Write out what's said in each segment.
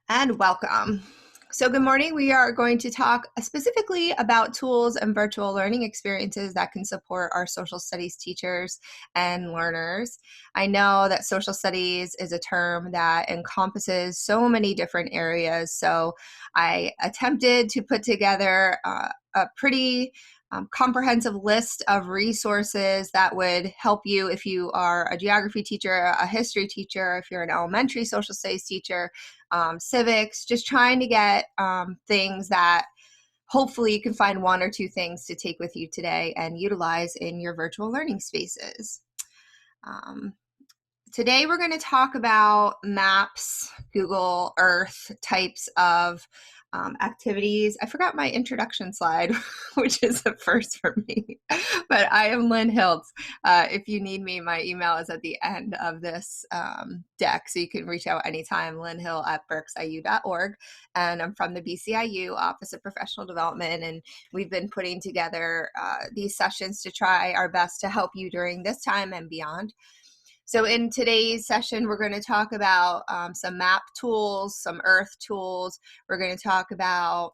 And welcome. So good morning. We are going to talk specifically about tools and virtual learning experiences that can support our social studies teachers and learners. I know that social studies is a term that encompasses so many different areas, so I attempted to put together a pretty comprehensive list of resources that would help you if you are a geography teacher, a history teacher, if you're an elementary social studies teacher, civics, just trying to get things that hopefully you can find one or two things to take with you today and utilize in your virtual learning spaces. Today we're going to talk about maps, Google Earth types of activities. I forgot my introduction slide, which is a first for me, but I am Lynn Hiltz. If you need me, my email is at the end of this deck, so you can reach out anytime, lynnhill@berksiu.org, and I'm from the BCIU Office of Professional Development, and we've been putting together these sessions to try our best to help you during this time and beyond. So in today's session, we're going to talk about some map tools, some earth tools. We're going to talk about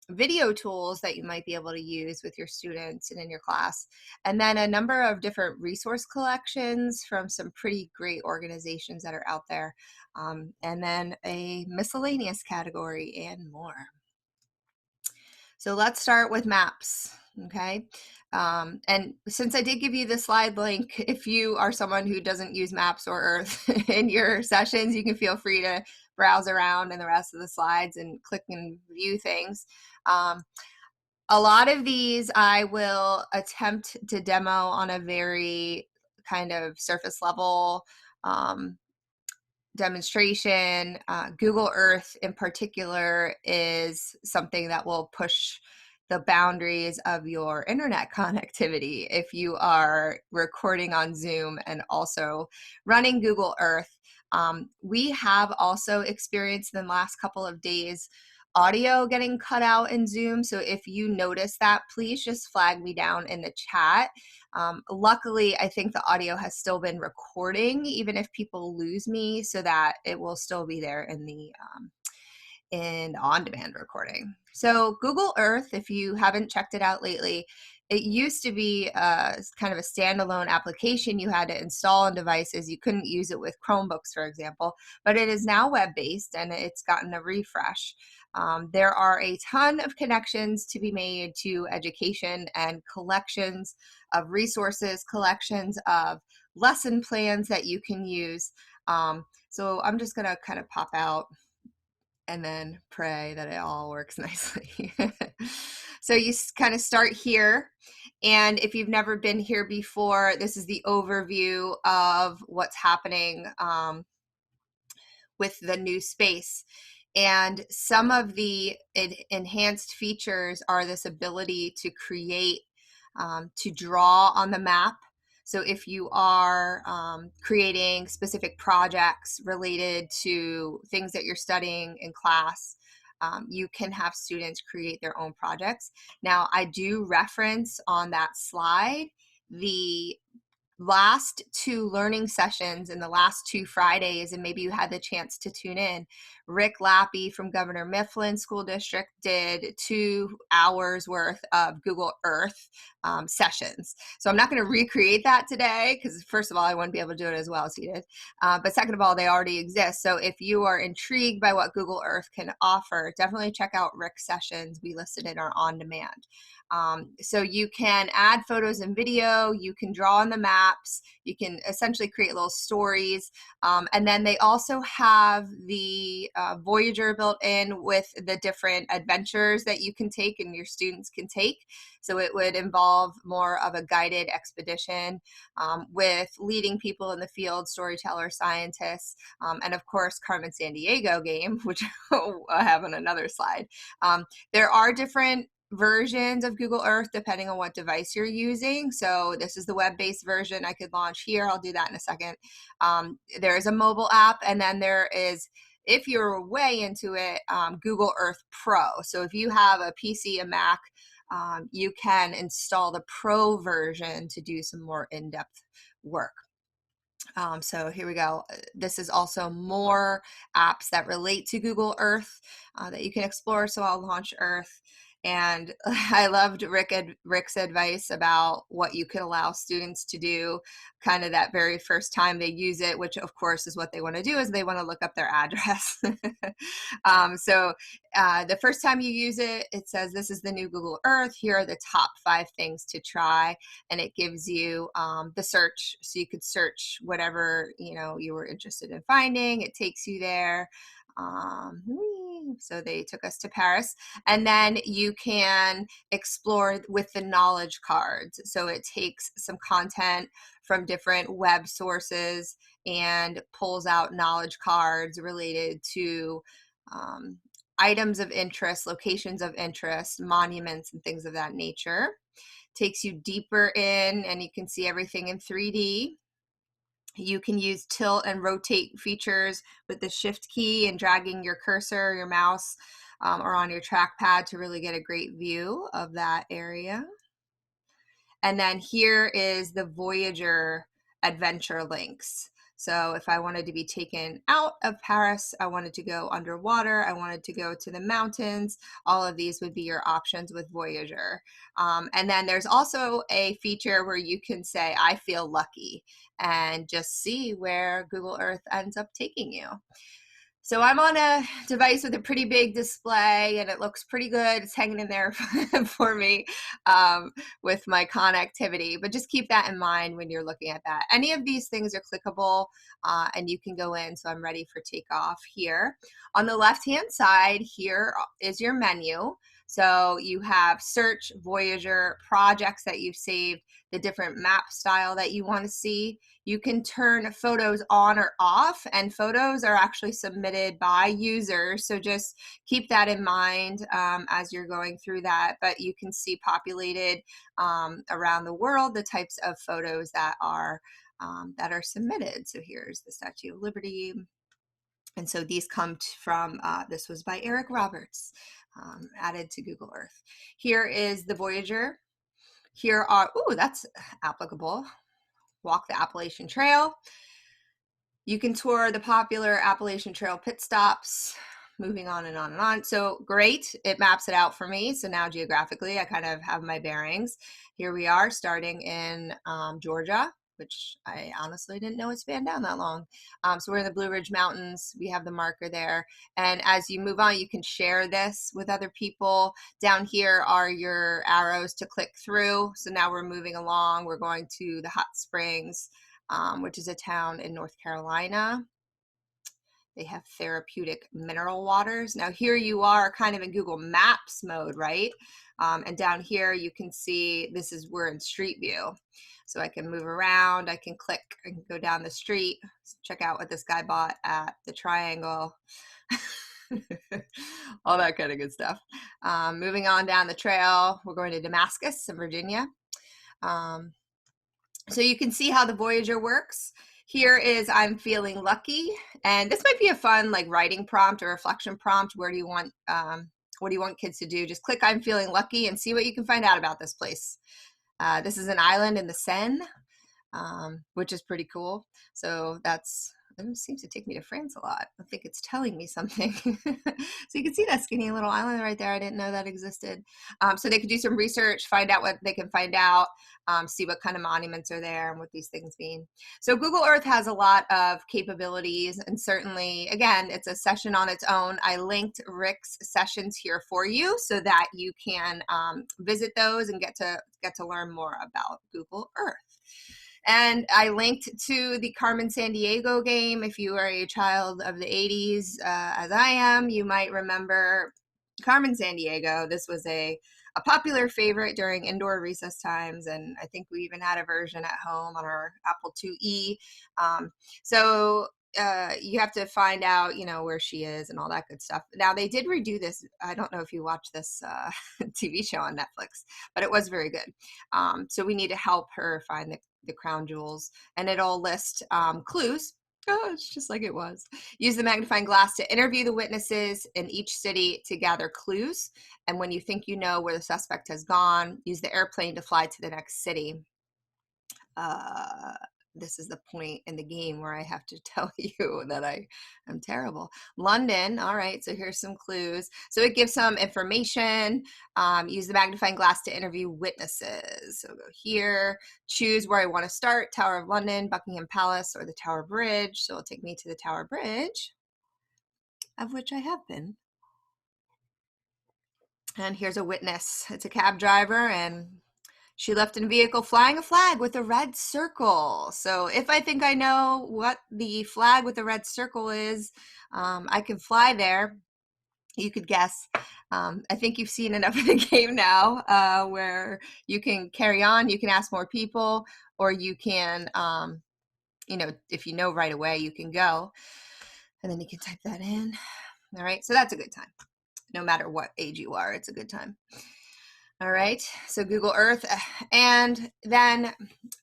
video tools that you might be able to use with your students and in your class, and then a number of different resource collections from some pretty great organizations that are out there, and then a miscellaneous category and more. So let's start with maps, okay? And since I did give you the slide link, if you are someone who doesn't use maps or Earth in your sessions, you can feel free to browse around in the rest of the slides and click and view things. A lot of these I will attempt to demo on a very kind of surface level demonstration. Google Earth in particular is something that will push the boundaries of your internet connectivity if you are recording on Zoom and also running Google Earth. We have also experienced in the last couple of days audio getting cut out in Zoom. So if you notice that, please just flag me down in the chat. Luckily, I think the audio has still been recording, even if people lose me, so that it will still be there in the on-demand recording. So Google Earth, if you haven't checked it out lately, it used to be kind of a standalone application you had to install on devices. You couldn't use it with Chromebooks, for example, but it is now web-based and it's gotten a refresh. There are a ton of connections to be made to education and collections of resources, collections of lesson plans that you can use. So I'm just going to kind of pop out and then pray that it all works nicely. So you kind of start here. And if you've never been here before, this is the overview of what's happening with the new space. And some of the enhanced features are this ability to create, to draw on the map. So if you are creating specific projects related to things that you're studying in class, you can have students create their own projects. Now, I do reference on that slide the last two learning sessions in the last 2 Fridays, and maybe you had the chance to tune in. Rick Lappy from Governor Mifflin School District did 2 hours worth of Google Earth sessions. So I'm not going to recreate that today because first of all, I wouldn't be able to do it as well as he did. But second of all, they already exist. So if you are intrigued by what Google Earth can offer, definitely check out Rick's sessions. We listed in our on-demand. So you can add photos and video, you can draw on the maps, you can essentially create little stories, and then they also have the Voyager built in with the different adventures that you can take and your students can take. So it would involve more of a guided expedition with leading people in the field, storytellers, scientists, and of course Carmen Sandiego game, which I have on another slide. There are different versions of Google Earth depending on what device you're using. So this is the web-based version I could launch here. I'll do that in a second. There is a mobile app, and then there is, if you're way into it, Google Earth Pro. So if you have a PC, a Mac, you can install the Pro version to do some more in-depth work. So here we go. This is also more apps that relate to Google Earth that you can explore. So I'll launch Earth. And I loved Rick's advice about what you could allow students to do kind of that very first time they use it, which of course is what they want to do, is they want to look up their address. The first time you use it, it says, this is the new Google Earth. Here are the top 5 things to try. And it gives you the search. So you could search whatever, you were interested in finding. It takes you there. So they took us to Paris, and then you can explore with the knowledge cards. So it takes some content from different web sources and pulls out knowledge cards related to items of interest, locations of interest, monuments, and things of that nature. Takes you deeper in, and you can see everything in 3D. You can use tilt and rotate features with the shift key and dragging your cursor, your mouse, or on your trackpad to really get a great view of that area. And then here is the Voyager adventure links. So if I wanted to be taken out of Paris, I wanted to go underwater, I wanted to go to the mountains, all of these would be your options with Voyager. And then there's also a feature where you can say, I feel lucky, and just see where Google Earth ends up taking you. So I'm on a device with a pretty big display, and it looks pretty good. It's hanging in there for me with my connectivity, but just keep that in mind when you're looking at that. Any of these things are clickable, and you can go in. So I'm ready for takeoff here. On the left-hand side, here is your menu. So you have search, Voyager, projects that you've saved, the different map style that you want to see. You can turn photos on or off, and photos are actually submitted by users. So just keep that in mind as you're going through that. But you can see populated around the world the types of photos that are submitted. So here's the Statue of Liberty. And so these come from, this was by Eric Roberts, added to Google Earth. Here is the Voyager. Here are, that's applicable. Walk the Appalachian Trail. You can tour the popular Appalachian Trail pit stops, moving on and on and on. So great, it maps it out for me. So now geographically, I kind of have my bearings. Here we are starting in Georgia, which I honestly didn't know it spanned down that long. So we're in the Blue Ridge Mountains. We have the marker there. And as you move on, you can share this with other people. Down here are your arrows to click through. So now we're moving along. We're going to the Hot Springs, which is a town in North Carolina. They have therapeutic mineral waters. Now here you are kind of in Google Maps mode, right? And down here you can see we're in Street View. So I can move around, I can click and go down the street, check out what this guy bought at the Triangle, all that kind of good stuff. Moving on down the trail, we're going to Damascus in Virginia. So you can see how the Voyager works. Here is I'm feeling lucky, and this might be a fun like writing prompt or reflection prompt. What do you want kids to do? Just click I'm feeling lucky and see what you can find out about this place. This is an island in the Seine, which is pretty cool. So it seems to take me to France a lot. I think it's telling me something. So you can see that skinny little island right there. I didn't know that existed. So they could do some research, find out what they can find out, see what kind of monuments are there and what these things mean. So Google Earth has a lot of capabilities, and certainly, again, it's a session on its own. I linked Rick's sessions here for you so that you can visit those and get to learn more about Google Earth. And I linked to the Carmen Sandiego game. If you are a child of the 80s, as I am, you might remember Carmen Sandiego. This was a popular favorite during indoor recess times, and I think we even had a version at home on our Apple IIe. You have to find out, where she is and all that good stuff. Now, they did redo this. I don't know if you watch this TV show on Netflix, but it was very good. So we need to help her find the crown jewels, and it'll list clues. Oh, it's just like it was. Use the magnifying glass to interview the witnesses in each city to gather clues. And when you think you know where the suspect has gone, use the airplane to fly to the next city. this is the point in the game where I have to tell you that I'm terrible. London, all right, so here's some clues. So it gives some information. Use the magnifying glass to interview witnesses. So go here, choose where I want to start, Tower of London, Buckingham Palace, or the Tower Bridge. So it'll take me to the Tower Bridge, of which I have been. And here's a witness. It's a cab driver, and she left in a vehicle flying a flag with a red circle. So if I think I know what the flag with the red circle is, I can fly there. You could guess. I think you've seen enough of the game now where you can carry on, you can ask more people, or you can, if you know right away, you can go. And then you can type that in. All right, so that's a good time. No matter what age you are, it's a good time. All right, so Google Earth, and then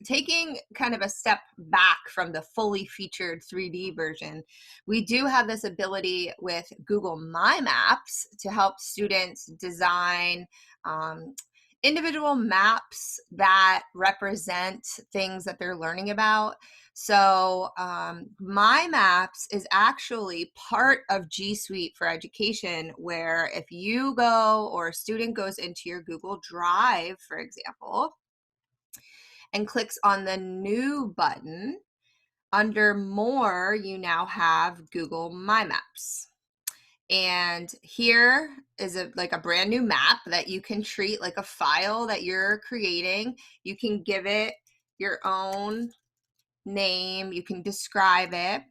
taking kind of a step back from the fully featured 3D version, we do have this ability with Google My Maps to help students design individual maps that represent things that they're learning about. So My Maps is actually part of G Suite for Education, where if you go or a student goes into your Google Drive, for example, and clicks on the New button, under More, you now have Google My Maps. And here is like a brand new map that you can treat like a file that you're creating. You can give it your own name, you can describe it.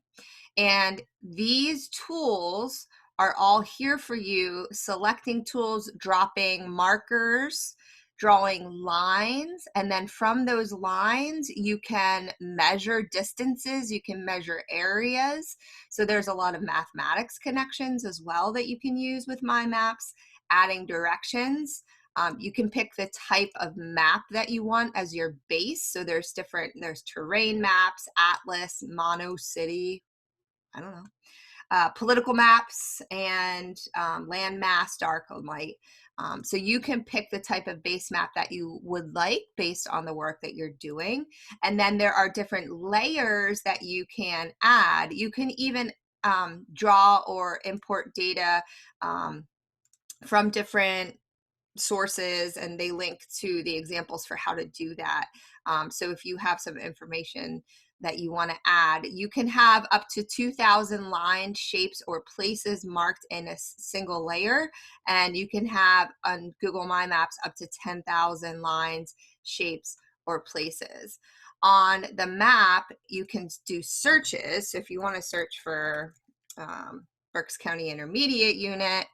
And these tools are all here for you, selecting tools, dropping markers, drawing lines, and then from those lines, you can measure distances, you can measure areas. So there's a lot of mathematics connections as well that you can use with My Maps, adding directions. You can pick the type of map that you want as your base. So there's terrain maps, atlas, mono city, I don't know, political maps, and landmass, dark and light. So you can pick the type of base map that you would like based on the work that you're doing. And then there are different layers that you can add. You can even draw or import data from different sources, and they link to the examples for how to do that. So if you have some information that you want to add, you can have up to 2,000 lines, shapes, or places marked in a single layer, and you can have on Google My Maps up to 10,000 lines, shapes, or places. On the map, you can do searches. So if you want to search for Berks County Intermediate Unit,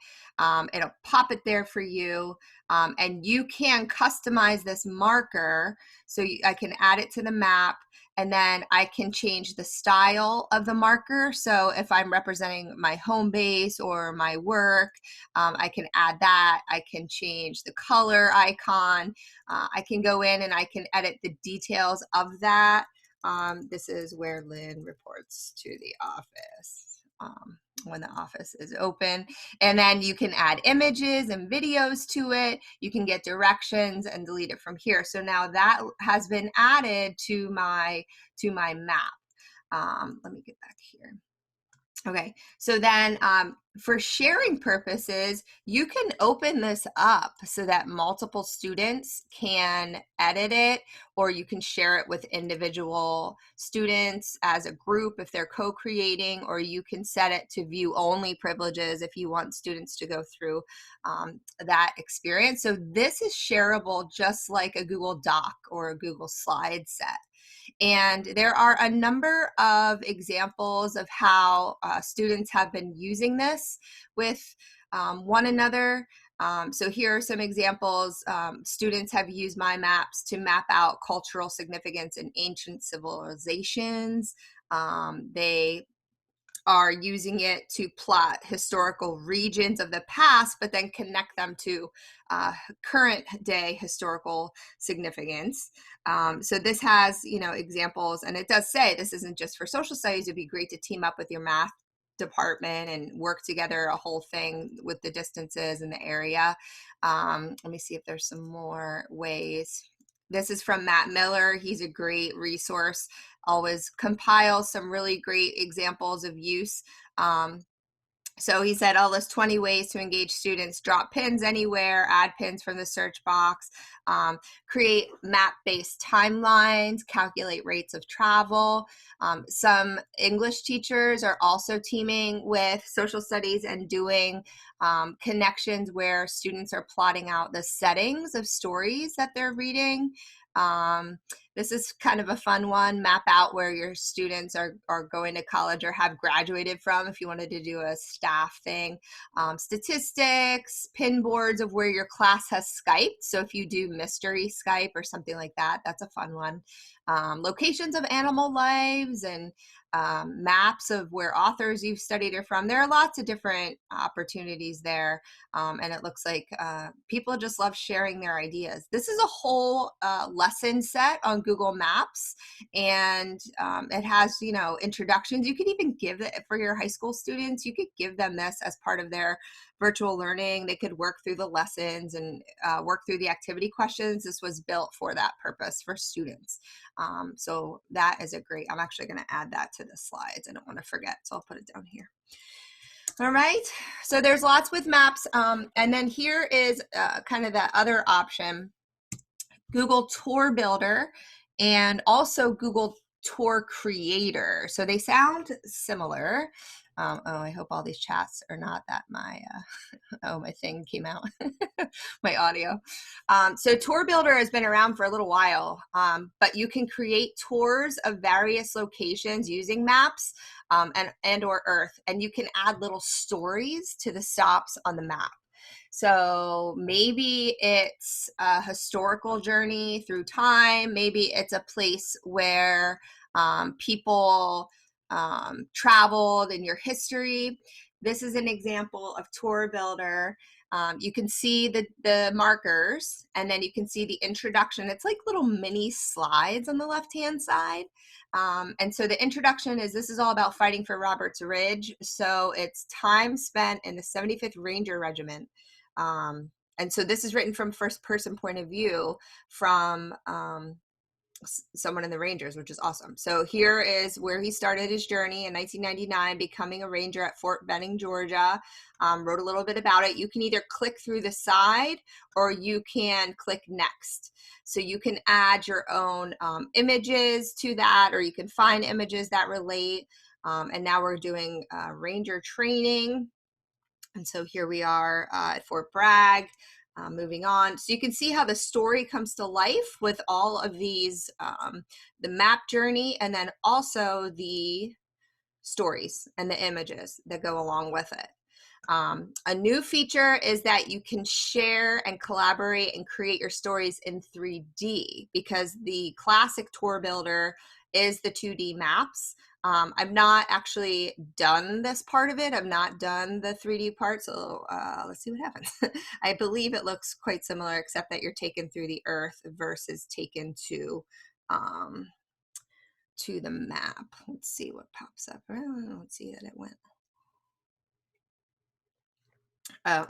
it'll pop it there for you, and you can customize this marker. So I can add it to the map, and then I can change the style of the marker. So if I'm representing my home base or my work, I can add that. I can change the color icon. I can go in and I can edit the details of that. This is where Lynn reports to the office. When the office is open, and then you can add images and videos to it. You can get directions and delete it from here. So now that has been added to my map. Let me get back here. Okay, so then for sharing purposes, you can open this up so that multiple students can edit it, or you can share it with individual students as a group if they're co-creating, or you can set it to view only privileges if you want students to go through that experience. So this is shareable just like a Google Doc or a Google Slide set. And there are a number of examples of how students have been using this with one another. So here are some examples. Students have used My Maps to map out cultural significance in ancient civilizations. They are using it to plot historical regions of the past, but then connect them to current day historical significance. So this has, examples, and it does say this isn't just for social studies. It'd be great to team up with your math department and work together a whole thing with the distances and the area. Let me see if there's some more ways. This is from Matt Miller. He's a great resource, always compiles some really great examples of use. So he said, I'll list 20 ways to engage students, drop pins anywhere, add pins from the search box, create map-based timelines, calculate rates of travel. Some English teachers are also teaming with social studies and doing connections where students are plotting out the settings of stories that they're reading. This is kind of a fun one. Map out where your students are going to college or have graduated from if you wanted to do a staff thing. Statistics, pin boards of where your class has Skyped. So if you do mystery Skype or something like that, that's a fun one. Locations of animal lives and maps of where authors you've studied are from. There are lots of different opportunities there. And it looks like people just love sharing their ideas. This is a whole lesson set on Google Maps, and it has, you know, introductions. You could even give it for your high school students. You could give them this as part of their virtual learning. They could work through the lessons and work through the activity questions. This was built for that purpose for students. So that is a great, I'm actually going to add that to the slides. I don't want to forget, so I'll put it down here. All right, so there's lots with maps. And then here is kind of the other option, Google Tour Builder and also Google Tour Creator. So they sound similar. Oh, I hope all these chats are not that my, oh, my thing came out, my audio. So Tour Builder has been around for a little while, but you can create tours of various locations using maps and or Earth, and you can add little stories to the stops on the map. So maybe it's a historical journey through time. Maybe it's a place where people traveled in your history. This is an example of Tour Builder. You can see the markers, and then you can see the introduction. It's like little mini slides on the left-hand side. And so the introduction is, this is all about fighting for Roberts Ridge. So it's time spent in the 75th Ranger Regiment. And so this is written from first person point of view from someone in the Rangers, which is awesome. So here is where he started his journey in 1999, becoming a Ranger at Fort Benning, Georgia. Wrote a little bit about it. You can either click through the side or you can click next. So you can add your own images to that, or you can find images that relate. And now we're doing Ranger training. And so here we are at Fort Bragg. Moving on, so you can see how the story comes to life with all of these, the map journey, and then also the stories and the images that go along with it. A new feature is that you can share and collaborate and create your stories in 3D, because the classic Tour Builder is the 2D maps. I've not actually done this part of it. I've not done the 3D part, so let's see what happens. I believe it looks quite similar, except that you're taken through the Earth versus taken to the map. Let's see what pops up. Let's see that it went.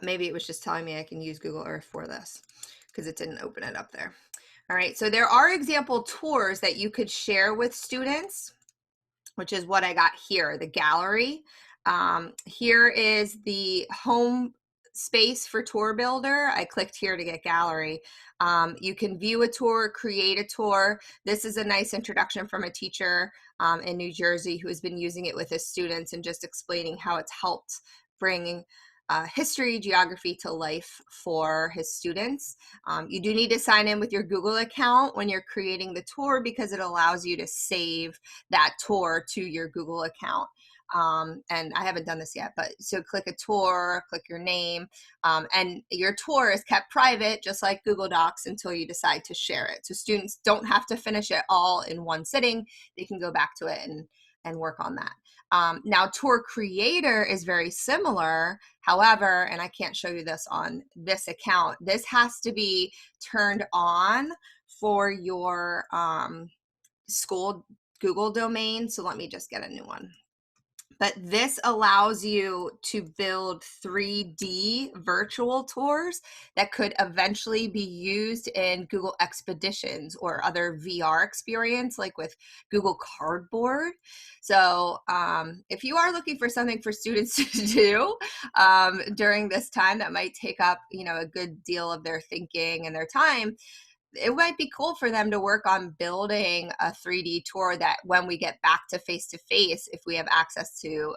Maybe it was just telling me I can use Google Earth for this because it didn't open it up there. All right, so there are example tours that you could share with students, which is what I got here, the gallery. Here is the home space for Tour Builder. I clicked here to get gallery. You can view a tour, create a tour. This is a nice introduction from a teacher in New Jersey who has been using it with his students and just explaining how it's helped bring history, geography to life for his students. You do need to sign in with your Google account when you're creating the tour, because it allows you to save that tour to your Google account. And I haven't done this yet, but so click a tour, click your name, and your tour is kept private, just like Google Docs, until you decide to share it. So students don't have to finish it all in one sitting. They can go back to it and work on that. Now, Tour Creator is very similar. However, and I can't show you this on this account, this has to be turned on for your school Google domain. So let me just get a new one. But this allows you to build 3D virtual tours that could eventually be used in Google Expeditions or other VR experience, like with Google Cardboard. So if you are looking for something for students to do during this time that might take up, a good deal of their thinking and their time, it might be cool for them to work on building a 3D tour that when we get back to face-to-face, if we have access to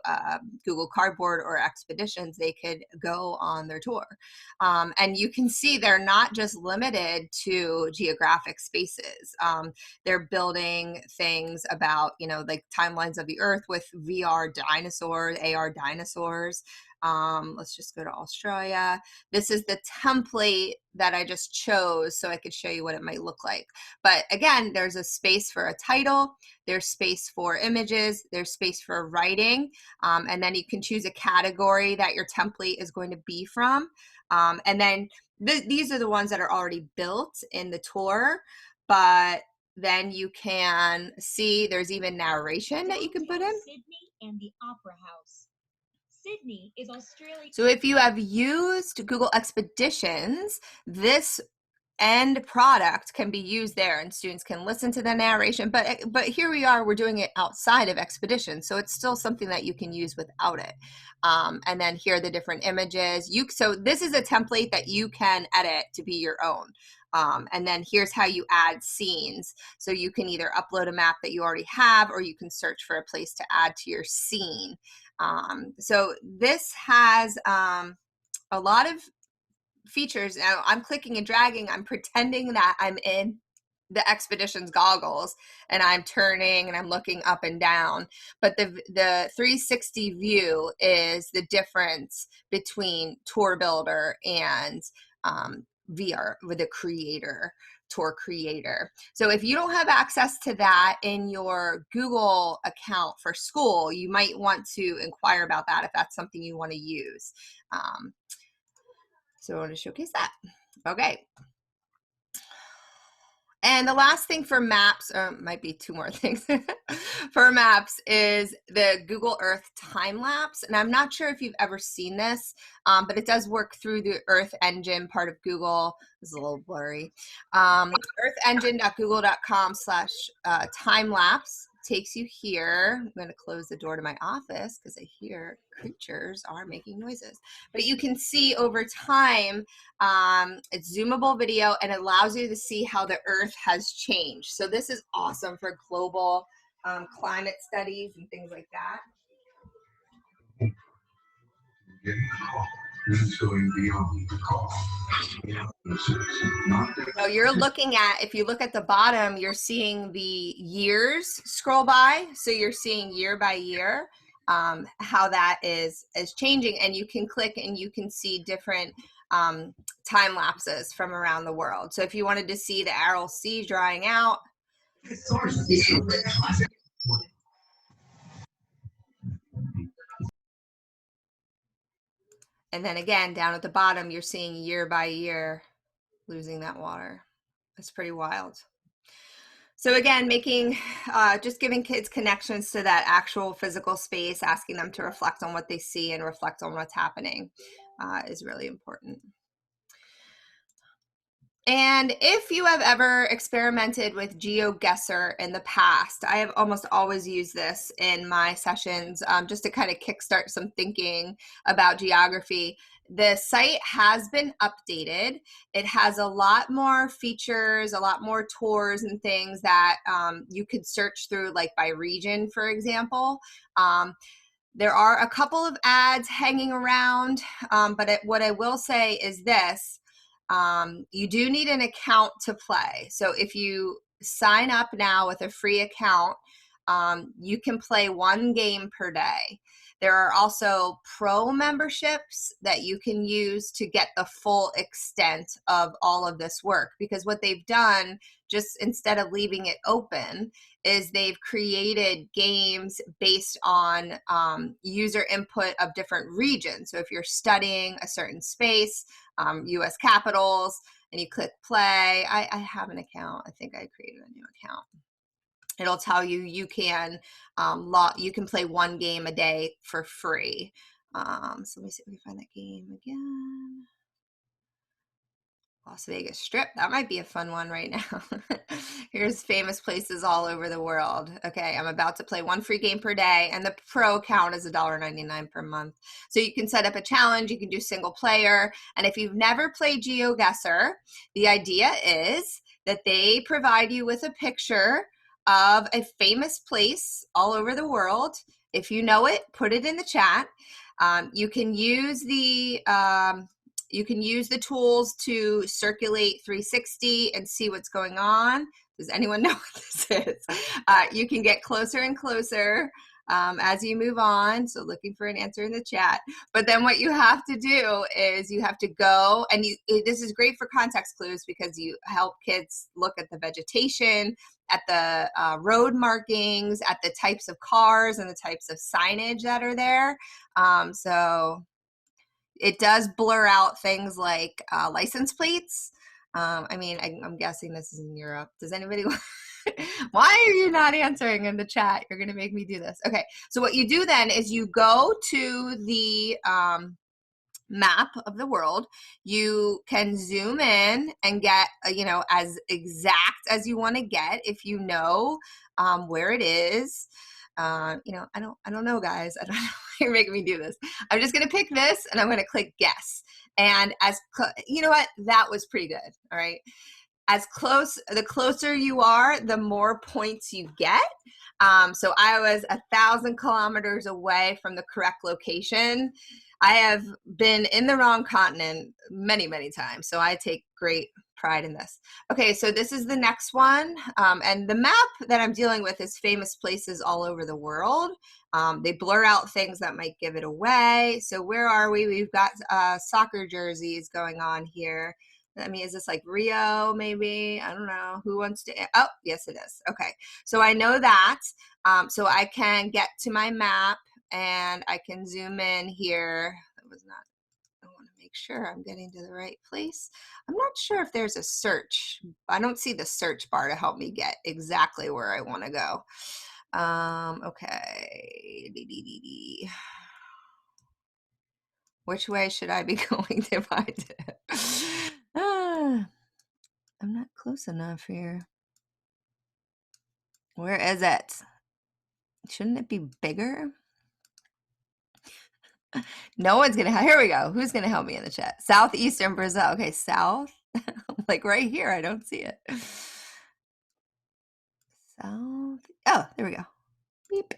Google Cardboard or Expeditions, they could go on their tour. And you can see they're not just limited to geographic spaces. They're building things about, like timelines of the Earth with VR dinosaurs, AR dinosaurs. Let's just go to Australia. This is the template that I just chose so I could show you what it might look like. But again, there's a space for a title, there's space for images, there's space for writing, and then you can choose a category that your template is going to be from. And then these are the ones that are already built in the tour, but then you can see there's even narration that you can put in. Sydney and the Opera House. Sydney is Australia. So if you have used Google Expeditions, this end product can be used there and students can listen to the narration, but here we are, we're doing it outside of Expeditions, so it's still something that you can use without it. And then here are the different images. So this is a template that you can edit to be your own. And then here's how you add scenes. So you can either upload a map that you already have, or you can search for a place to add to your scene. So this has a lot of features. Now I'm clicking and dragging, I'm pretending that I'm in the Expeditions goggles and I'm turning and I'm looking up and down, but the 360 view is the difference between Tour Builder and VR with a tour creator. So if you don't have access to that in your Google account for school, you might want to inquire about that if that's something you want to use. So I want to showcase that. Okay. And the last thing for maps, or might be two more things for maps, is the Google Earth time lapse. And I'm not sure if you've ever seen this, but it does work through the Earth Engine part of Google. It's a little blurry. earthengine.google.com/time lapse takes you here. I'm going to close the door to my office because I hear creatures are making noises. But you can see over time, it's zoomable video and it allows you to see how the Earth has changed. So this is awesome for global climate studies and things like that. So you're looking at, if you look at the bottom, you're seeing the years scroll by. So you're seeing year by year how that is changing, and you can click and you can see different time lapses from around the world. So if you wanted to see the Aral Sea drying out, and then again down at the bottom you're seeing year by year losing that water. It's pretty wild. So again, just giving kids connections to that actual physical space, asking them to reflect on what they see and reflect on what's happening is really important. And if you have ever experimented with GeoGuessr in the past, I have almost always used this in my sessions just to kind of kickstart some thinking about geography. The site has been updated. It has a lot more features, a lot more tours and things that you could search through, like by region, for example. There are a couple of ads hanging around, but what I will say is this. You do need an account to play. So if you sign up now with a free account, you can play 1 game per day. There are also pro memberships that you can use to get the full extent of all of this work, because what they've done, just instead of leaving it open, is they've created games based on user input of different regions. So if you're studying a certain space, US capitals, and you click play, I have an account. I think I created a new account. it'll tell you you can play one game a day for free. So let me see if we can find that game again. Las Vegas Strip. That might be a fun one right now. Here's famous places all over the world. Okay, I'm about to play one free game per day, and the pro account is $1.99 per month. So you can set up a challenge, you can do single player, and if you've never played GeoGuessr, the idea is that they provide you with a picture of a famous place all over the world. If you know it, put it in the chat. You can use the tools to circulate 360 and see what's going on. Does anyone know what this is? You can get closer and closer as you move on. So looking for an answer in the chat. But then what you have to do is you have to go, and this is great for context clues because you help kids look at the vegetation, at the road markings, at the types of cars and the types of signage that are there. So it does blur out things like license plates. I mean, I'm guessing this is in Europe. Does anybody why are you not answering in the chat? You're going to make me do this. Okay, so what you do then is you go to the map of the world. You can zoom in and get, as exact as you want to get if you know where it is. I don't know, guys. I don't know why you're making me do this. I'm just going to pick this and I'm going to click guess. And you know what? That was pretty good. All right. The closer you are, the more points you get. So I was 1,000 kilometers away from the correct location. I have been in the wrong continent many, many times. So I take great pride in this. Okay, so this is the next one. And the map that I'm dealing with is famous places all over the world. They blur out things that might give it away. So where are we? We've got soccer jerseys going on here. I mean, is this like Rio maybe? I don't know. Who wants to? Oh, yes, it is. Okay, so I know that. So I can get to my map and I can zoom in here. That was not. I want to make sure I'm getting to the right place. I'm not sure if there's a search. I don't see the search bar to help me get exactly where I want to go. Okay. Which way should I be going to find it? I'm not close enough here. Where is it? Shouldn't it be bigger? No one's gonna. Here we go. Who's gonna help me in the chat? Southeastern Brazil. Okay, south. Like right here. I don't see it. South. Oh, there we go. Beep.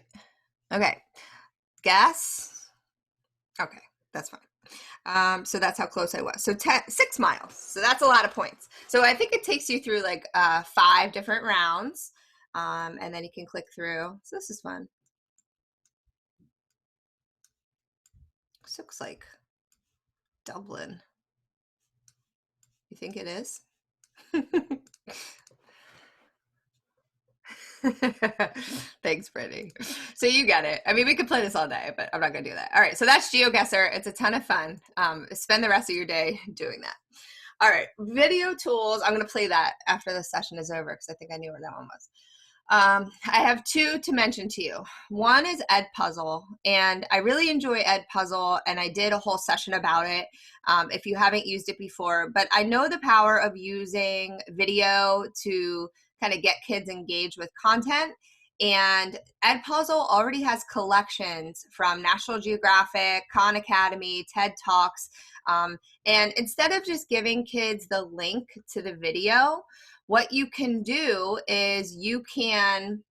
Okay. Guess. Okay, that's fine. So that's how close I was. So 6 miles. So that's a lot of points. So I think it takes you through like 5 different rounds. And then you can click through. So this is fun. This looks like Dublin. You think it is? Thanks, Brittany. So you get it. I mean, we could play this all day, but I'm not going to do that. All right, so that's GeoGuessr. It's a ton of fun. Spend the rest of your day doing that. All right, video tools. I'm going to play that after the session is over because I think I knew where that one was. I have 2 to mention to you. One is Edpuzzle, and I really enjoy Edpuzzle, and I did a whole session about it if you haven't used it before. But I know the power of using video to kind of get kids engaged with content. And Edpuzzle already has collections from National Geographic, Khan Academy, TED Talks. And instead of just giving kids the link to the video, what you can do is you can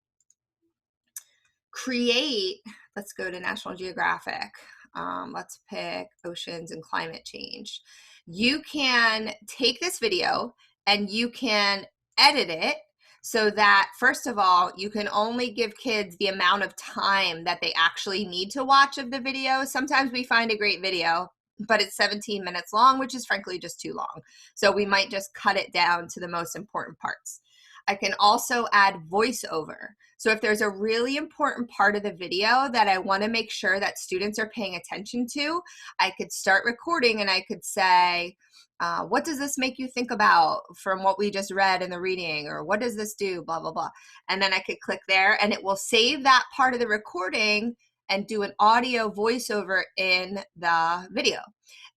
create, let's go to National Geographic. Let's pick oceans and climate change. You can take this video and you can edit it so that, first of all, you can only give kids the amount of time that they actually need to watch of the video. Sometimes we find a great video, but it's 17 minutes long, which is frankly just too long. So we might just cut it down to the most important parts. I can also add voiceover. So if there's a really important part of the video that I want to make sure that students are paying attention to, I could start recording and I could say, what does this make you think about from what we just read in the reading, or what does this do, blah, blah, blah. And then I could click there and it will save that part of the recording and do an audio voiceover in the video.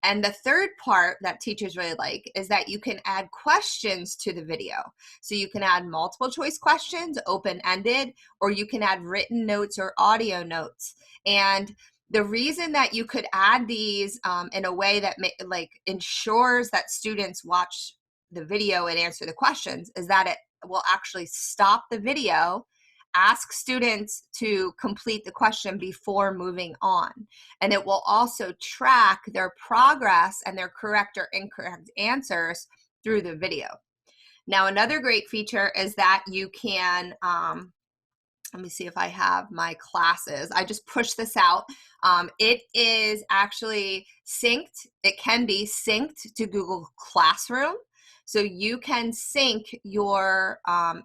And the third part that teachers really like is that you can add questions to the video. So you can add multiple choice questions, open-ended, or you can add written notes or audio notes. And the reason that you could add these in a way that ensures that students watch the video and answer the questions is that it will actually stop the video, ask students to complete the question before moving on. And it will also track their progress and their correct or incorrect answers through the video. Now, another great feature is that you can, let me see if I have my classes. I just pushed this out. It is actually synced. It can be synced to Google Classroom. So you can sync your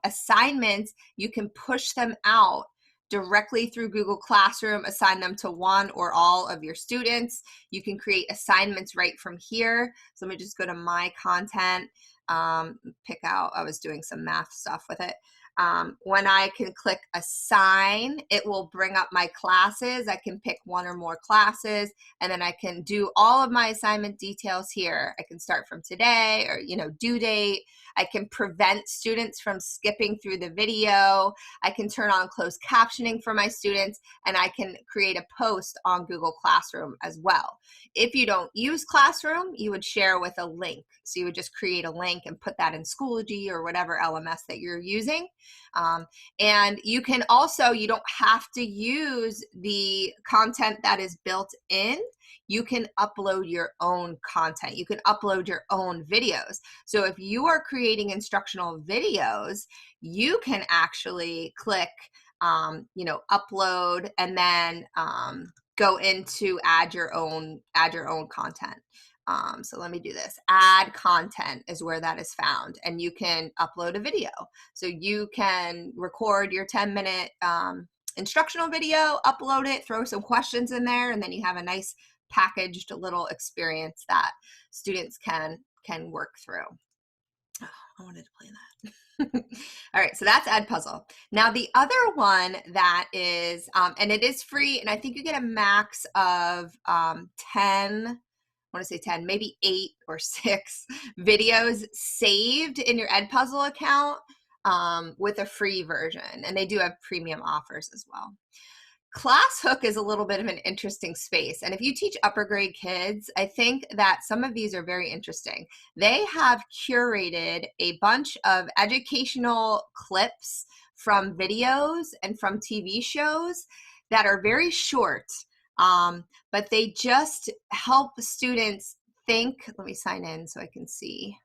assignments. You can push them out directly through Google Classroom, assign them to one or all of your students. You can create assignments right from here. So let me just go to my content, pick out, I was doing some math stuff with it. When I can click assign, it will bring up my classes. I can pick one or more classes, and then I can do all of my assignment details here. I can start from today or, due date. I can prevent students from skipping through the video. I can turn on closed captioning for my students, and I can create a post on Google Classroom as well. If you don't use Classroom, you would share with a link. So you would just create a link and put that in Schoology or whatever LMS that you're using. And you can also, you don't have to use the content that is built in. You can upload your own content. You can upload your own videos. So if you are creating instructional videos, you can actually click, upload, and then go into add your own content. So let me do this. Add content is where that is found, and you can upload a video. So you can record your 10-minute instructional video, upload it, throw some questions in there, and then you have a nice packaged little experience that students can work through. Oh, I wanted to play that. All right, so that's Edpuzzle. Now the other one that is, and it is free, and I think you get a max of 10, I want to say 10, maybe 8 or 6 videos saved in your Edpuzzle account with a free version, and they do have premium offers as well. ClassHook is a little bit of an interesting space, and if you teach upper grade kids, I think that some of these are very interesting. They have curated a bunch of educational clips from videos and from TV shows that are very short, but they just help students think. Let me sign in so I can see.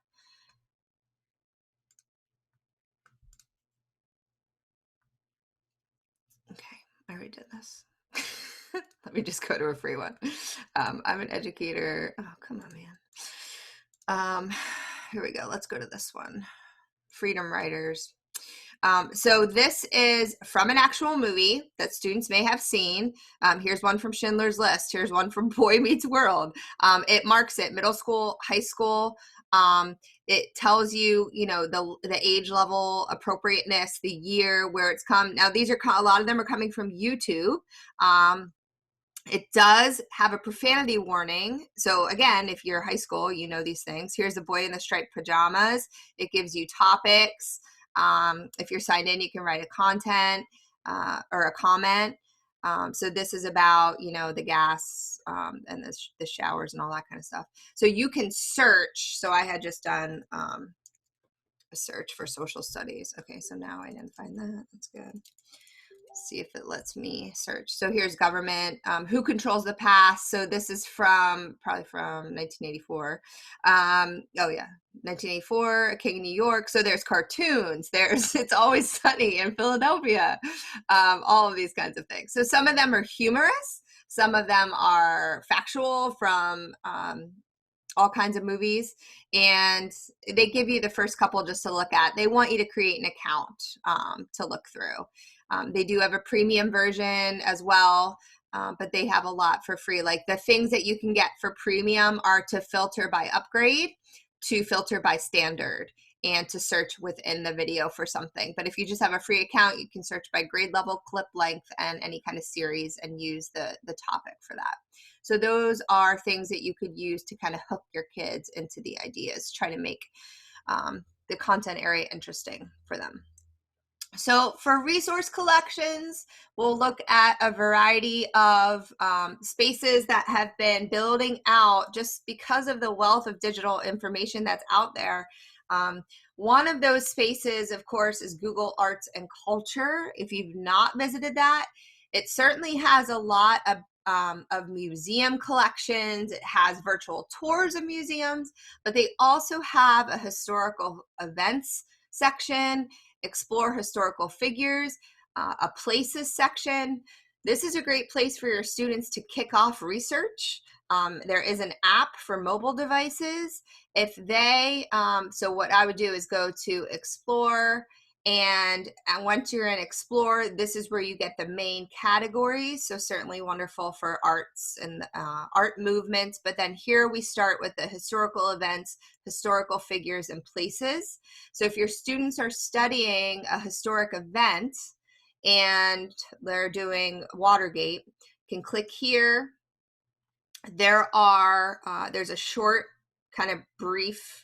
Okay, I already did this. Let me just go to a free one. I'm an educator. Oh, come on, man. Here we go. Let's go to this one. Freedom Writers. So this is from an actual movie that students may have seen. Here's one from Schindler's List. Here's one from Boy Meets World. It marks it middle school, high school. It tells you, the age level, appropriateness, the year, where it's come. Now, these are, a lot of them are coming from YouTube. It does have a profanity warning. So again, if you're high school, you know these things. Here's a boy in the striped pajamas. It gives you topics. If you're signed in, you can write a content or a comment. So this is about, the gas and the showers and all that kind of stuff. So you can search. So I had just done a search for social studies. Okay, so now I didn't find that. That's good. See if it lets me search. So here's government, who controls the past. So this is probably from 1984. Oh yeah, 1984, A King in New York. So there's cartoons, there's It's Always Sunny in Philadelphia, all of these kinds of things. So some of them are humorous, some of them are factual from all kinds of movies, and they give you the first couple just to look at. They want you to create an account to look through. They do have a premium version as well, but they have a lot for free. Like the things that you can get for premium are to filter by upgrade, to filter by standard, and to search within the video for something. But if you just have a free account, you can search by grade level, clip length, and any kind of series and use the topic for that. So those are things that you could use to kind of hook your kids into the ideas, try to make the content area interesting for them. So for resource collections, we'll look at a variety of spaces that have been building out just because of the wealth of digital information that's out there. One of those spaces, of course, is Google Arts and Culture. If you've not visited that, it certainly has a lot of museum collections. It has virtual tours of museums, but they also have a historical events section, explore historical figures, a places section. This is a great place for your students to kick off research. There is an app for mobile devices. If they, so what I would do is go to explore, and once you're in explore, this is where you get the main categories. So certainly wonderful for arts and art movements. But then here we start with the historical events, historical figures, and places. So if your students are studying a historic event and they're doing Watergate, you can click here. There's a short kind of brief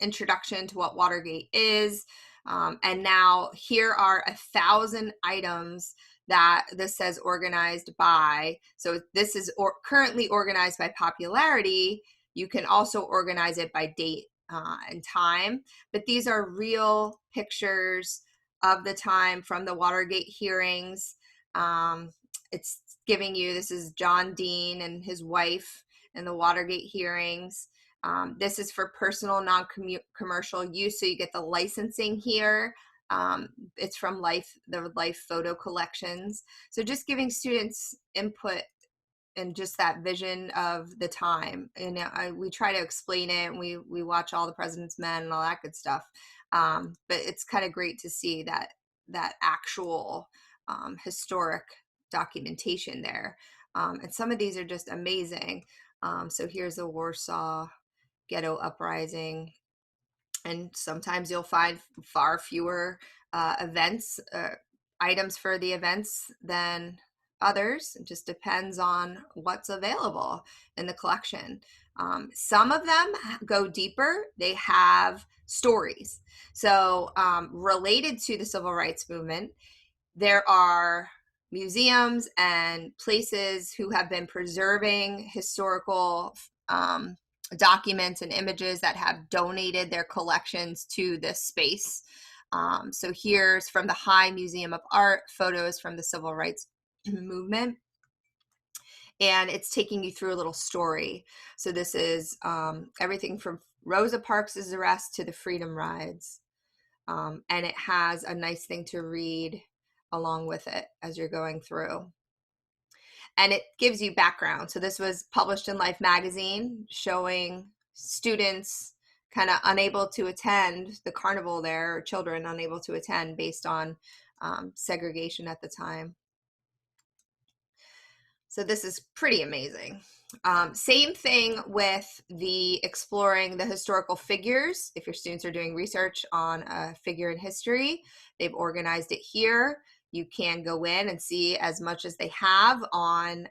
introduction to what Watergate is. And now here are 1,000 items that this says organized by. So this is currently organized by popularity. You can also organize it by date and time, but these are real pictures of the time from the Watergate hearings. It's giving you, this is John Dean and his wife in the Watergate hearings. This is for personal non-commercial use, so you get the licensing here. It's from the Life photo collections. So just giving students input and just that vision of the time. And we try to explain it, and we watch All the President's Men and all that good stuff. But it's kind of great to see that actual historic documentation there. And some of these are just amazing. So here's the Warsaw Ghetto Uprising, and sometimes you'll find far fewer items for the events than others. It just depends on what's available in the collection. Some of them go deeper. They have stories. So related to the civil rights movement, there are museums and places who have been preserving historical documents and images that have donated their collections to this space. So here's from the High Museum of Art, photos from the civil rights movement. And it's taking you through a little story. So this is everything from Rosa Parks' arrest to the Freedom Rides. And it has a nice thing to read along with it as you're going through. And it gives you background. So this was published in Life magazine, showing students kind of unable to attend the carnival there, or children unable to attend based on segregation at the time. So this is pretty amazing. Same thing with the exploring the historical figures. If your students are doing research on a figure in history, they've organized it here. You can go in and see as much as they have on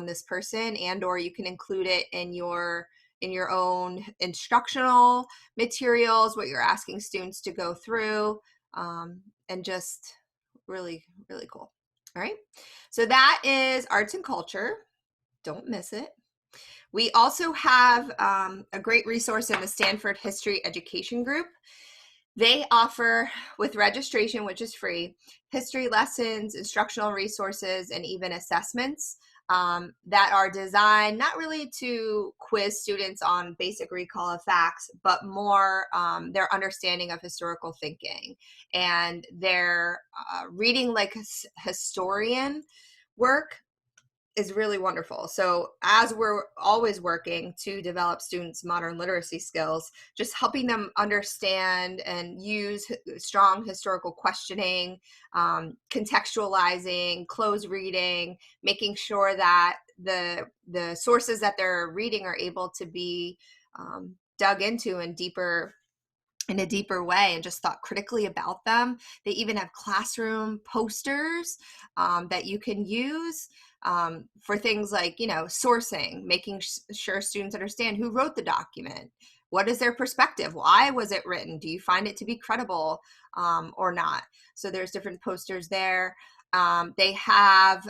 this person, and or you can include it in your own instructional materials, what you're asking students to go through, and just really, really cool. All right, so that is arts and culture. Don't miss it. We also have a great resource in the Stanford History Education Group. They offer, with registration, which is free, history lessons, instructional resources, and even assessments that are designed not really to quiz students on basic recall of facts, but more their understanding of historical thinking. And their reading like historian work is really wonderful. So as we're always working to develop students' modern literacy skills, just helping them understand and use strong historical questioning, contextualizing, close reading, making sure that the sources that they're reading are able to be dug into in a deeper way and just thought critically about them. They even have classroom posters that you can use for things like, sourcing, making sure students understand who wrote the document. What is their perspective? Why was it written? Do you find it to be credible or not? So there's different posters there. They have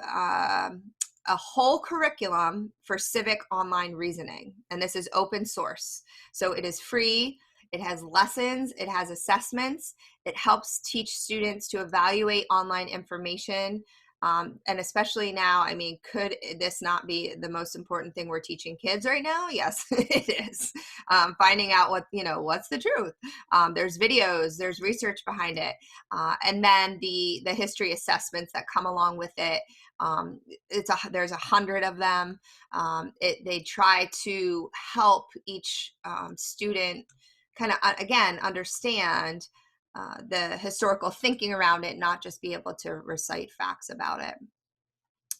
a whole curriculum for civic online reasoning, and this is open source. So it is free. It has lessons, it has assessments, it helps teach students to evaluate online information. And especially now, I mean, could this not be the most important thing we're teaching kids right now? Yes, it is. Finding out what's the truth. There's videos, there's research behind it. And then the history assessments that come along with it. There's 100 of them. They try to help each student kind of, again, understand the historical thinking around it, not just be able to recite facts about it.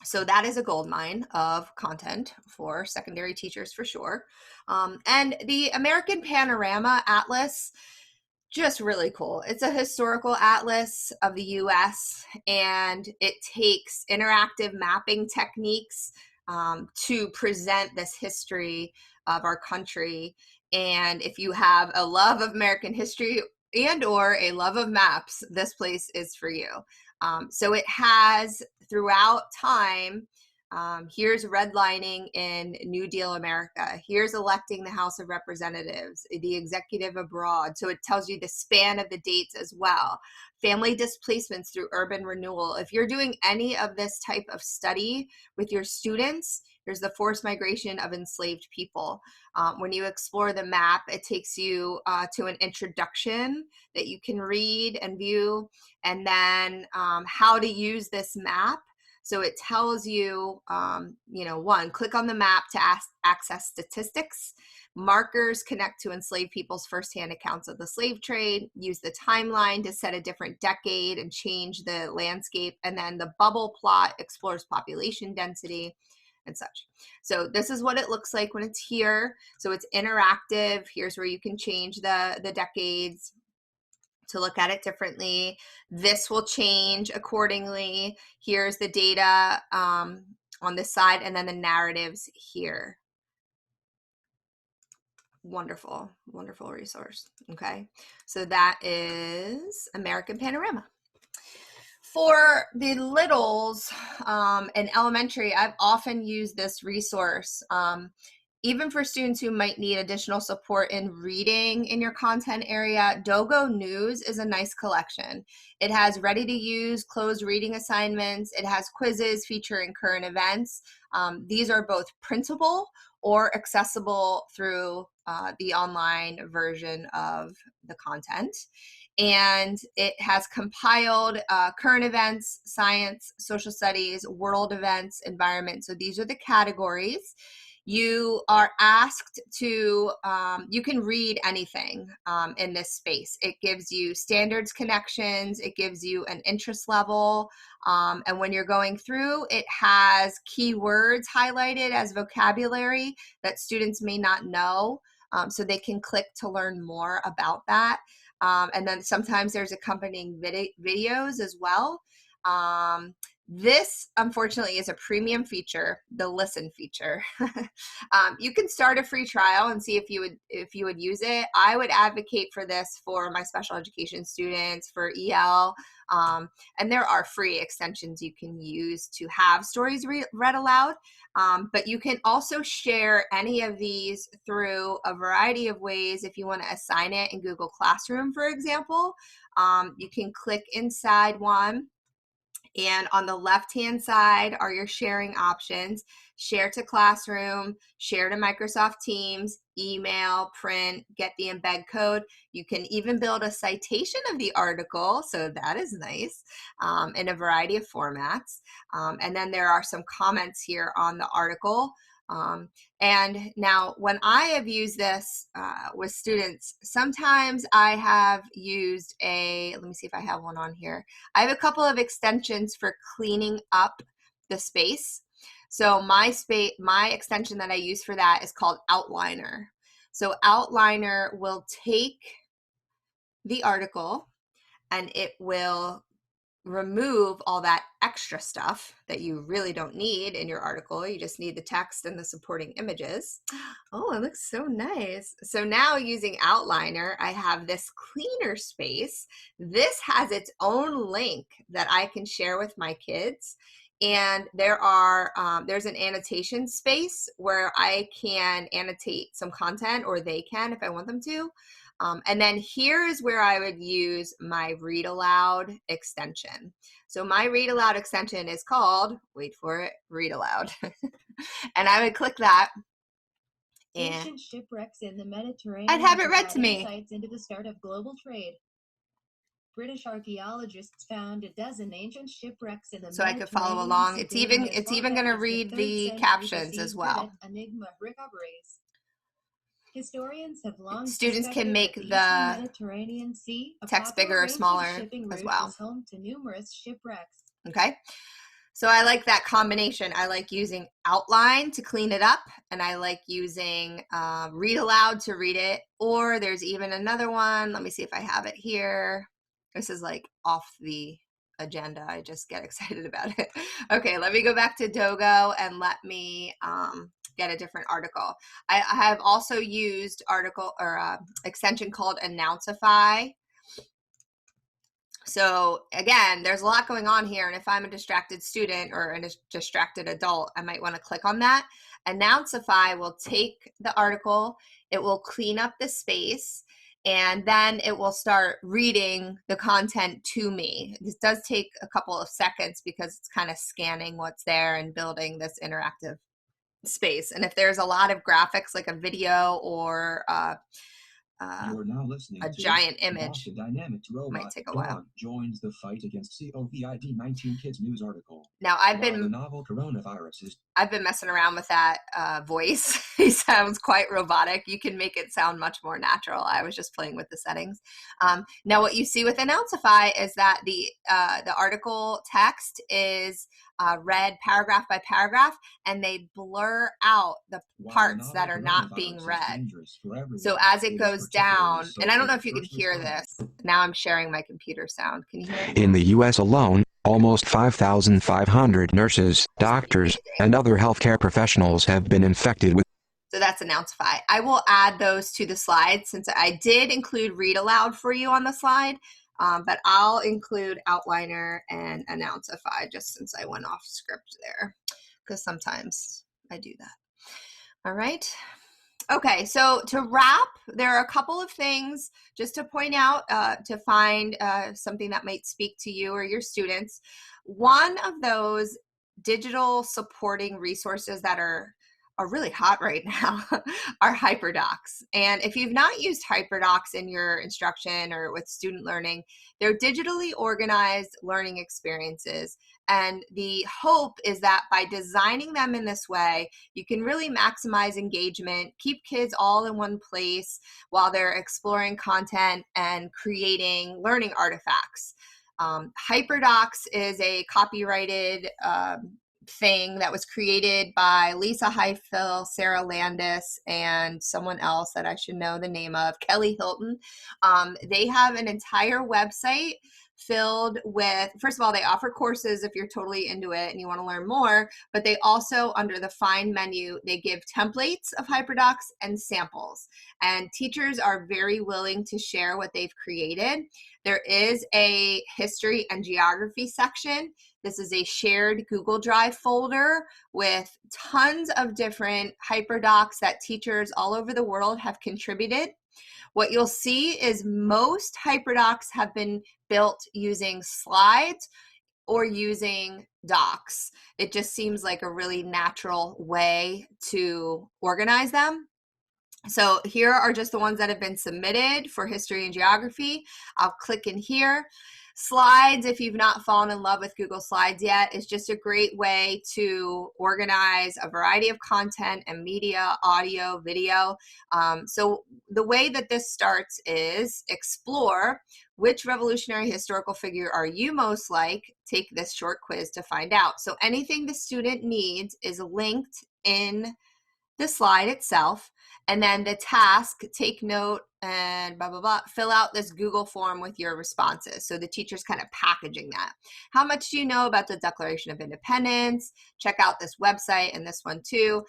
So that is a goldmine of content for secondary teachers for sure. And the American Panorama Atlas, just really cool. It's a historical atlas of the US, and it takes interactive mapping techniques to present this history of our country. And if you have a love of American history and or a love of maps, this place is for you. So it has throughout time, here's redlining in New Deal America. Here's electing the House of Representatives, the executive abroad. So it tells you the span of the dates as well. Family displacements through urban renewal. If you're doing any of this type of study with your students, there's the forced migration of enslaved people. When you explore the map, it takes you to an introduction that you can read and view, and then how to use this map. So it tells you, one, click on the map to access statistics. Markers connect to enslaved people's firsthand accounts of the slave trade. Use the timeline to set a different decade and change the landscape. And then the bubble plot explores population density and such. So this is what it looks like when it's here. So it's interactive. Here's where you can change the decades to look at it differently. This will change accordingly. Here's the data on this side, and then the narratives here. Wonderful, wonderful resource. Okay, so that is American Panorama. For the littles in elementary, I've often used this resource. Even for students who might need additional support in reading in your content area, Dogo News is a nice collection. It has ready-to-use closed reading assignments. It has quizzes featuring current events. These are both printable or accessible through the online version of the content. And it has compiled current events, science, social studies, world events, environment. So these are the categories. You are asked to, you can read anything in this space. It gives you standards connections, it gives you an interest level, and when you're going through, it has keywords highlighted as vocabulary that students may not know, so they can click to learn more about that. And then sometimes there's accompanying videos as well. This, unfortunately, is a premium feature, the listen feature. You can start a free trial and see if you would use it. I would advocate for this for my special education students, for EL, and there are free extensions you can use to have stories read aloud. But you can also share any of these through a variety of ways. If you want to assign it in Google Classroom, for example, you can click inside one. And on the left-hand side are your sharing options. share to Classroom, share to Microsoft Teams, email, print, get the embed code. You can even build a citation of the article, so that is nice, in a variety of formats. And then there are some comments here on the article. And now when I have used this with students, sometimes I have used let me see if I have one on here. I have a couple of extensions for cleaning up the space. So my extension that I use for that is called Outliner. So Outliner will take the article and it will remove all that extra stuff that you really don't need in your article. You just need the text and the supporting images. Oh, it looks so nice. So now using Outliner, I have this cleaner space. This has its own link that I can share with my kids. And there's an annotation space where I can annotate some content, or they can if I want them to. And then here's where I would use my Read Aloud extension. So my Read Aloud extension is called, wait for it, Read Aloud. And I would click that. And Ancient shipwrecks in the Mediterranean. I'd have it read to me. Insights into the start of global trade. British archaeologists found a dozen ancient shipwrecks in the So I could follow along. It's even going to read the captions as well. Enigma recoveries. Historians have long Students can make the Mediterranean Sea, text bigger or smaller as well. Is home to numerous shipwrecks. Okay. So I like that combination. I like using Outline to clean it up, and I like using Read Aloud to read it. Or there's even another one. Let me see if I have it here. This is like off the agenda. I just get excited about it. Okay, let me go back to Dogo and let me get a different article. I have also used extension called Announcify. So again, there's a lot going on here, and if I'm a distracted student or a distracted adult, I might want to click on that. Announcify will take the article, it will clean up the space, and then it will start reading the content to me. This does take a couple of seconds because it's kind of scanning what's there and building this interactive space. And if there's a lot of graphics, like a video or you are now listening a to giant image, Boston Dynamics robot might take a while. Dog joins the fight against COVID-19 Kids news article. Now the novel coronavirus is. I've been messing around with that voice. He sounds quite robotic. You can make it sound much more natural. I was just playing with the settings. Now what you see with Announcify is that the article text is read paragraph by paragraph, and they blur out the parts that are not being read. So as it goes down, and I don't know if you can hear this. Now I'm sharing my computer sound. Can you hear it? In the U.S. alone, almost 5,500 nurses, doctors, and other healthcare professionals have been infected with. So that's Announcify. I will add those to the slide since I did include Read Aloud for you on the slide. But I'll include Outliner and Announcify just since I went off script there, because sometimes I do that. All right. Okay, so to wrap, there are a couple of things just to point out to find something that might speak to you or your students. One of those digital supporting resources that are really hot right now are Hyperdocs. And if you've not used Hyperdocs in your instruction or with student learning, they're digitally organized learning experiences. And the hope is that by designing them in this way, you can really maximize engagement, keep kids all in one place while they're exploring content and creating learning artifacts. Hyperdocs is a copyrighted thing that was created by Lisa Highfill, Sarah Landis, and someone else that I should know the name of, Kelly Hilton. They have an entire website filled with, first of all, they offer courses if you're totally into it and you want to learn more, but they also, under the Find menu, they give templates of Hyperdocs and samples. And teachers are very willing to share what they've created. There is a history and geography section. This is a shared Google Drive folder with tons of different Hyperdocs that teachers all over the world have contributed. What you'll see is most Hyperdocs have been built using slides or using docs. It just seems like a really natural way to organize them. So here are just the ones that have been submitted for history and geography. I'll click in here. Slides, if you've not fallen in love with Google Slides yet, is just a great way to organize a variety of content and media, audio, video. So the way that this starts is explore which revolutionary historical figure are you most like. Take this short quiz to find out. So anything the student needs is linked in the slide itself, and then the task, take note and blah, blah, blah, fill out this Google form with your responses. So the teacher's kind of packaging that. How much do you know about the Declaration of Independence? Check out this website and this one too.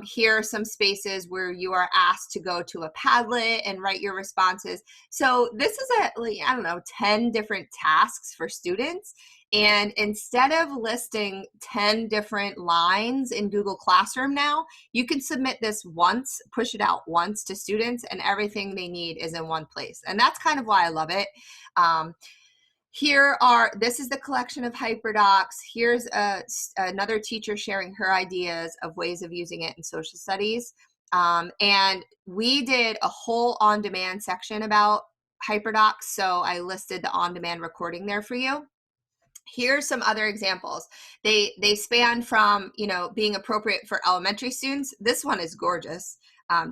Here are some spaces where you are asked to go to a Padlet and write your responses. So this is like, I don't know, 10 different tasks for students. And instead of listing 10 different lines in Google Classroom now, you can submit this once, push it out once to students, and everything they need is in one place. And that's kind of why I love it. This is the collection of Hyperdocs. Here's another teacher sharing her ideas of ways of using it in social studies. And we did a whole on-demand section about Hyperdocs, so I listed the on-demand recording there for you. Here's some other examples. They span from, being appropriate for elementary students. This one is gorgeous.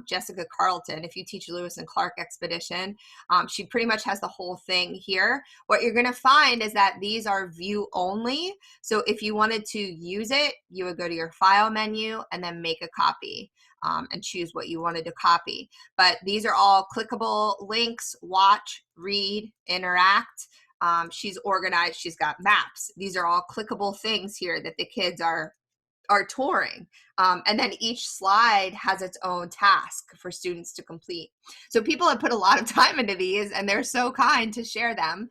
Jessica Carlton, if you teach Lewis and Clark Expedition, she pretty much has the whole thing here. What you're going to find is that these are view only. So if you wanted to use it, you would go to your file menu and then make a copy and choose what you wanted to copy. But these are all clickable links: watch, read, interact. She's organized, she's got maps. These are all clickable things here that the kids are touring. And then each slide has its own task for students to complete. So people have put a lot of time into these, and they're so kind to share them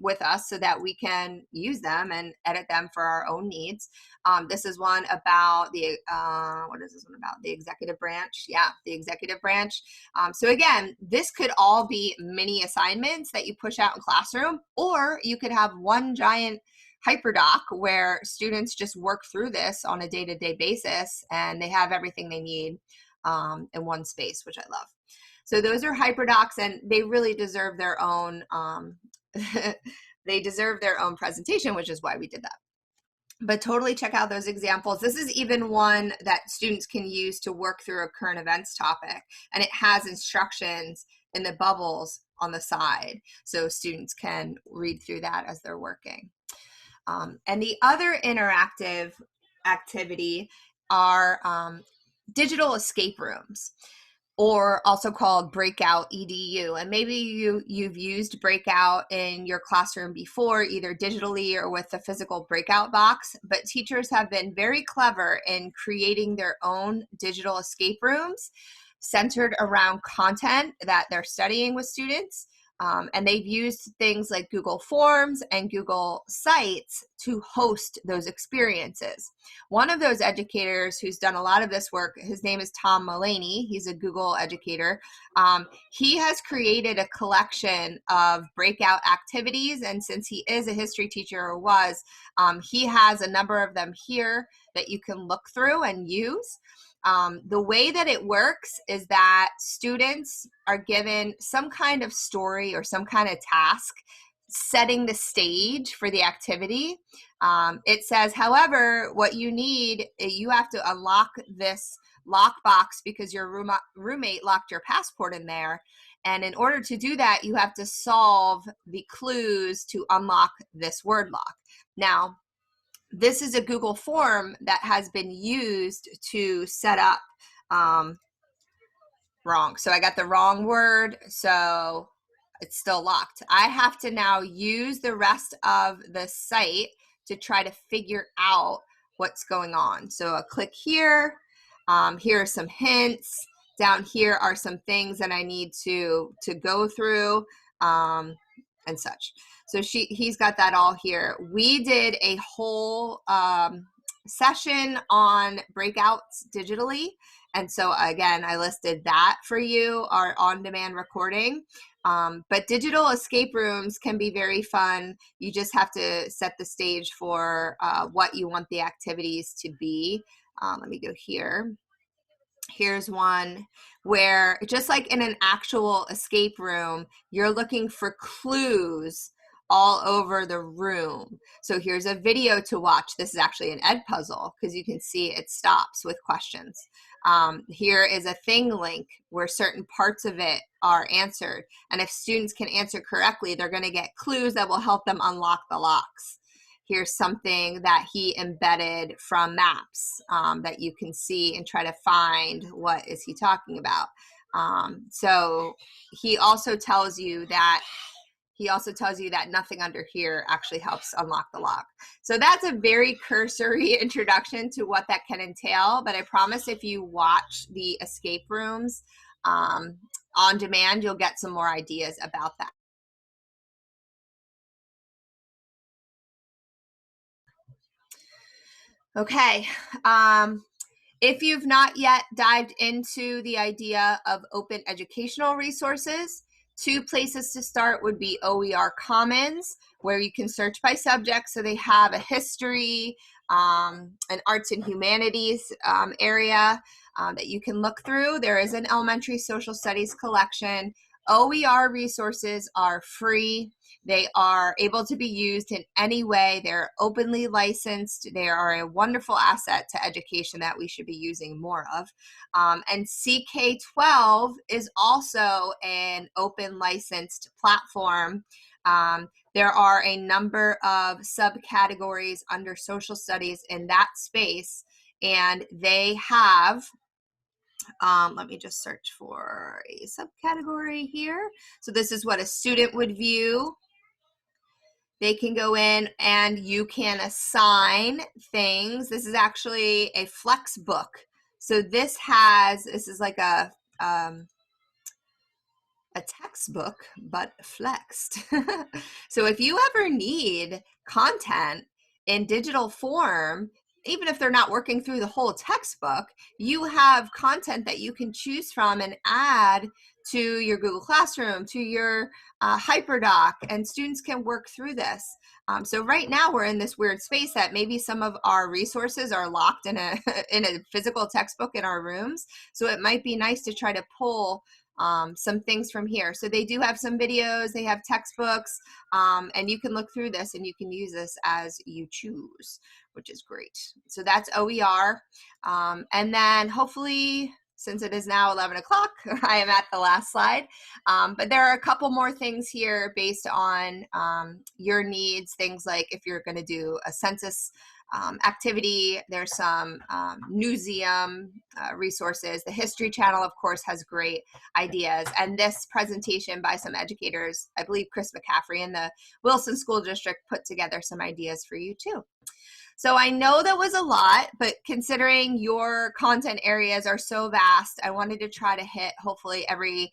with us so that we can use them and edit them for our own needs. This is one about the, what is this one about? The executive branch. Yeah, the executive branch. So again, this could all be mini assignments that you push out in classroom, or you could have one giant Hyperdoc where students just work through this on a day-to-day basis, and they have everything they need in one space, which I love. So those are Hyperdocs, and they really deserve their own they deserve their own presentation, which is why we did that. But totally check out those examples. This is even one that students can use to work through a current events topic, and it has instructions in the bubbles on the side, so students can read through that as they're working. And the other interactive activity are digital escape rooms, or also called Breakout EDU. And maybe you've used Breakout in your classroom before, either digitally or with the physical Breakout box, but teachers have been very clever in creating their own digital escape rooms centered around content that they're studying with students. And they've used things like Google Forms and Google Sites to host those experiences. One of those educators who's done a lot of this work, his name is Tom Mullaney. He's a Google educator. He has created a collection of breakout activities, and since he is a history teacher, or was, he has a number of them here that you can look through and use. The way that it works is that students are given some kind of story or some kind of task setting the stage for the activity. It says, however, what you need, you have to unlock this lockbox because your roommate locked your passport in there. And in order to do that, you have to solve the clues to unlock this word lock. Now, this is a Google form that has been used to set up wrong. So I got the wrong word, so it's still locked. I have to now use the rest of the site to try to figure out what's going on. So I'll click here. Here are some hints. Down here are some things that I need to go through and such. So he's got that all here. We did a whole session on breakouts digitally, And so again, I listed that for you, our on-demand recording. But digital escape rooms can be very fun. You just have to set the stage for what you want the activities to be. Let me go here. Here's one where, just like in an actual escape room, you're looking for clues all over the room. So here's a video to watch. This is actually an ed puzzle because you can see it stops with questions. Here is a thing link where certain parts of it are answered. And if students can answer correctly, they're going to get clues that will help them unlock the locks. Here's something that he embedded from maps that you can see and try to find what is he talking about. So he also tells you that nothing under here actually helps unlock the lock. So that's a very cursory introduction to what that can entail, but I promise if you watch the escape rooms on demand, you'll get some more ideas about that. Okay, if you've not yet dived into the idea of open educational resources, 2 places to start would be OER Commons, where you can search by subject. So they have a history, an arts and humanities area that you can look through. There is an elementary social studies collection. OER resources are free. They are able to be used in any way. They're openly licensed. They are a wonderful asset to education that we should be using more of. And CK12 is also an open licensed platform. There are a number of subcategories under social studies in that space, and they have let me just search for a subcategory here. So this is what a student would view. They can go in and you can assign things. This is actually a Flexbook. So this is like a textbook, but flexed. So if you ever need content in digital form, even if they're not working through the whole textbook, you have content that you can choose from and add to your Google Classroom, to your Hyperdoc, and students can work through this. So right now we're in this weird space that maybe some of our resources are locked in a in a physical textbook in our rooms. So it might be nice to try to pull some things from here. So they do have some videos, they have textbooks, and you can look through this and you can use this as you choose, which is great. So that's OER. And then hopefully, since it is now 11 o'clock, I am at the last slide. But there are a couple more things here based on your needs, things like if you're going to do a census activity, there's some museum resources. The History Channel, of course, has great ideas. And this presentation by some educators, I believe Chris McCaffrey in the Wilson School District put together some ideas for you too. So I know that was a lot, but considering your content areas are so vast, I wanted to try to hit hopefully every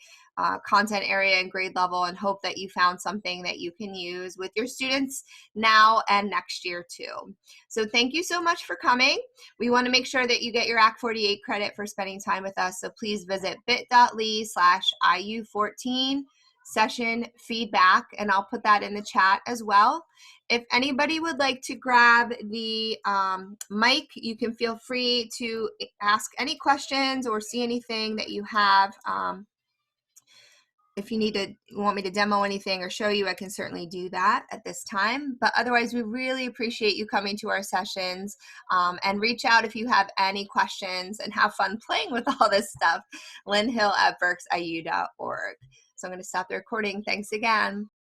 content area and grade level and hope that you found something that you can use with your students now and next year too. So thank you so much for coming. We want to make sure that you get your Act 48 credit for spending time with us. So please visit bit.ly/IU14 session feedback, and I'll put that in the chat as well. If anybody would like to grab the mic, you can feel free to ask any questions or see anything that you have. If you want me to demo anything or show you, I can certainly do that at this time. But otherwise, we really appreciate you coming to our sessions, and reach out if you have any questions and have fun playing with all this stuff. Lynn Hill at berksiu.org. So I'm going to stop the recording. Thanks again.